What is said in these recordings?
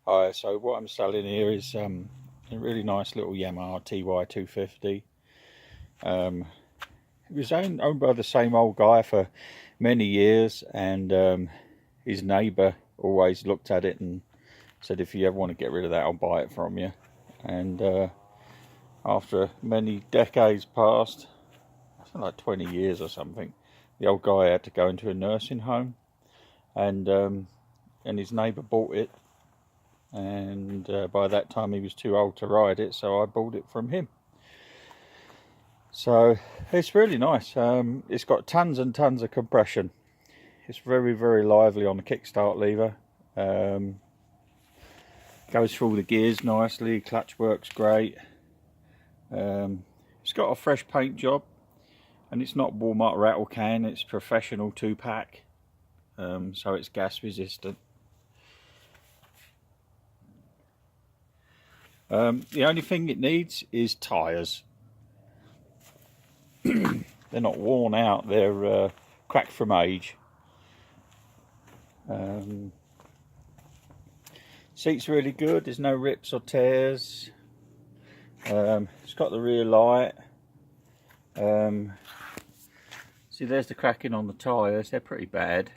Hi, so what I'm selling here is a really nice little Yamaha TY250. It was owned by the same old guy for many years, and his neighbour always looked at it and said, if you ever want to get rid of that, I'll buy it from you. And after many decades passed, I think like 20 years or something, the old guy had to go into a nursing home, and his neighbour bought it. And by that time he was too old to ride it, so I bought it from him. So it's really nice. It's got tons and tons of compression. It's very, very lively on the kickstart lever. Goes through all the gears nicely. Clutch works great. It's got a fresh paint job, and it's not Walmart rattle can. It's professional 2-pack, so it's gas resistant. The only thing it needs is tyres. They're not worn out, they're cracked from age. Seat's really good, there's no rips or tears. It's got the rear light. See, there's the cracking on the tyres, they're pretty bad,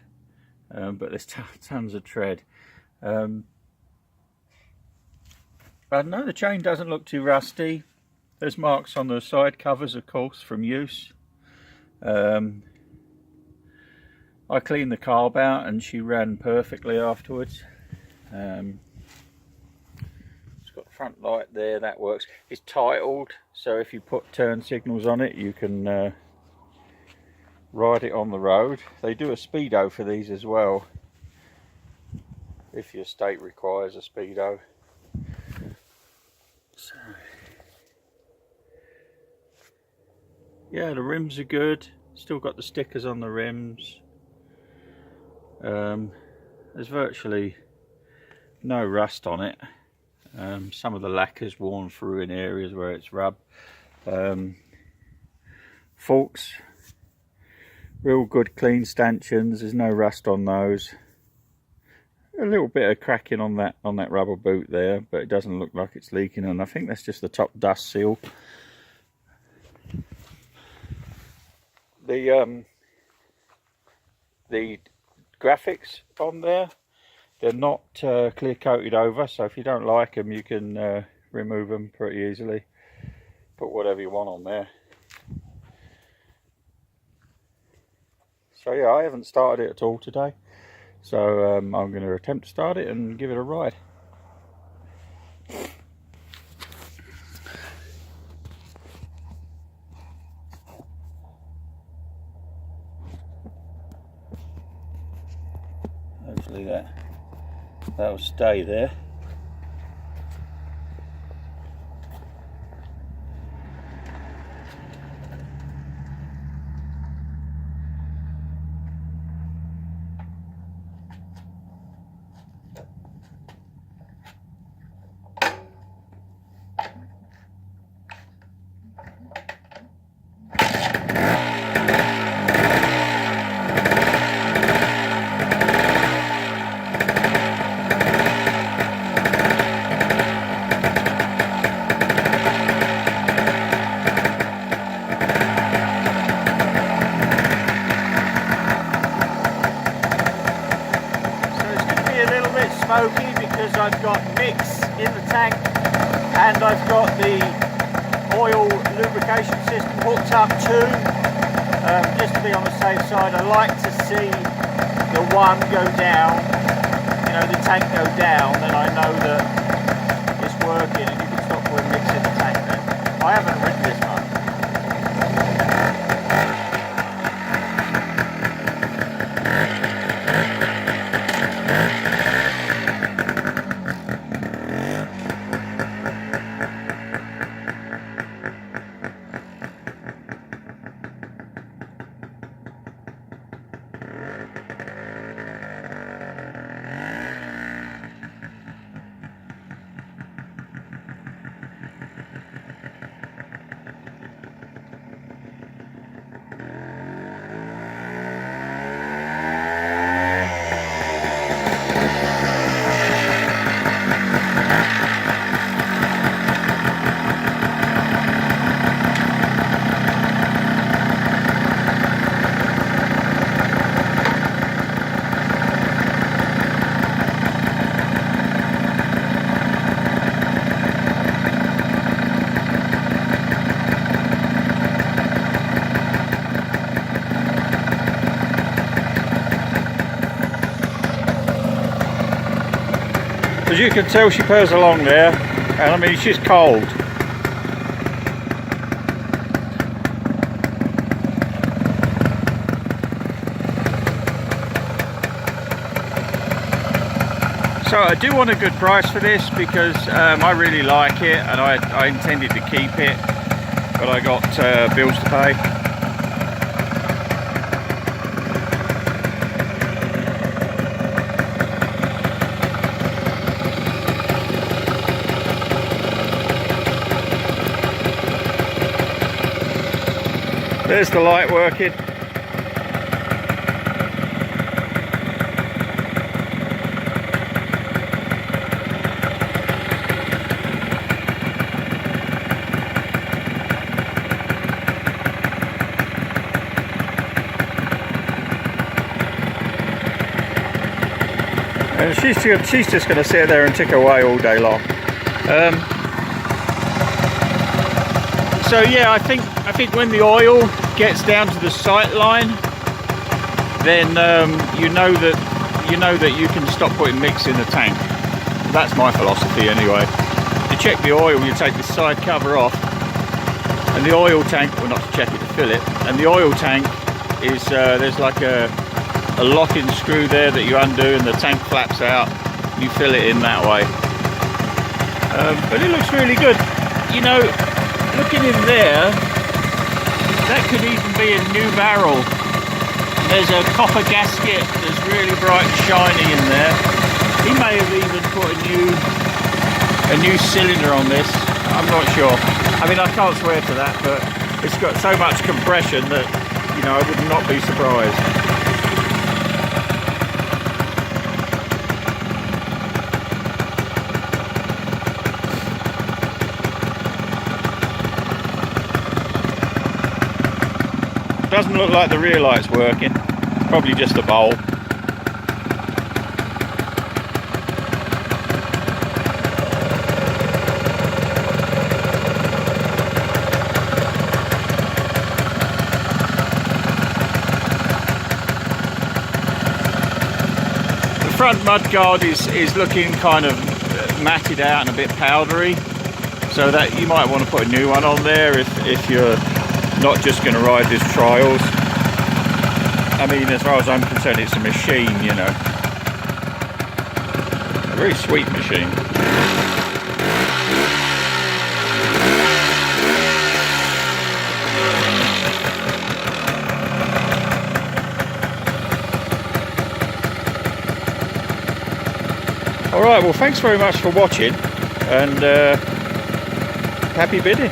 but there's tons of tread. But no, the chain doesn't look too rusty. There's marks on the side covers, of course, from use. I cleaned the carb out and she ran perfectly afterwards. It's got the front light there, that works. It's titled, so if you put turn signals on it, you can ride it on the road. They do a speedo for these as well, if your state requires a speedo. So, yeah, the rims are good. Still got the stickers on the rims. There's virtually no rust on it. Some of the lacquer's worn through in areas where it's rubbed. Forks, real good clean stanchions. There's no rust on those. A little bit of cracking on that rubber boot there, but it doesn't look like it's leaking, and I think that's just the top dust seal. The graphics on there, they're not clear coated over, so if you don't like them, you can remove them pretty easily. Put whatever you want on there. So yeah, I haven't started it at all today, so I'm going to attempt to start it and give it a ride. Hopefully that'll stay there. Smoky because I've got mix in the tank and I've got the oil lubrication system hooked up too. Just to be on the safe side, I like to see the one go down, you know, the tank go down, then I know that it's working, and you can stop putting mix in the tank then. I haven't ridden this much. As you can tell, she purrs along there, and I mean, she's cold. So I do want a good price for this because I really like it, and I intended to keep it, but I got bills to pay. There's the light working. And she's just going to sit there and tick away all day long. So yeah, I think when the oil gets down to the sight line, then you know that you can stop putting mix in the tank. That's my philosophy anyway. To check the oil, you take the side cover off, and the oil tank, well, not to check it, to fill it, and the oil tank is there's like a locking screw there that you undo, and the tank flaps out. You fill it in that way. But it looks really good. You know, looking in there, that could even be a new barrel. There's a copper gasket that's really bright and shiny in there. He may have even put a new cylinder on this. I'm not sure. I mean, I can't swear to that, but it's got so much compression that, you know, I would not be surprised. Doesn't look like the rear light's working, probably just the bulb. The front mudguard is looking kind of matted out and a bit powdery, so that you might want to put a new one on there if you're not just going to ride this trials. I mean, as far as I'm concerned, it's a machine, you know. A very sweet machine. Alright, well, thanks very much for watching, and happy bidding.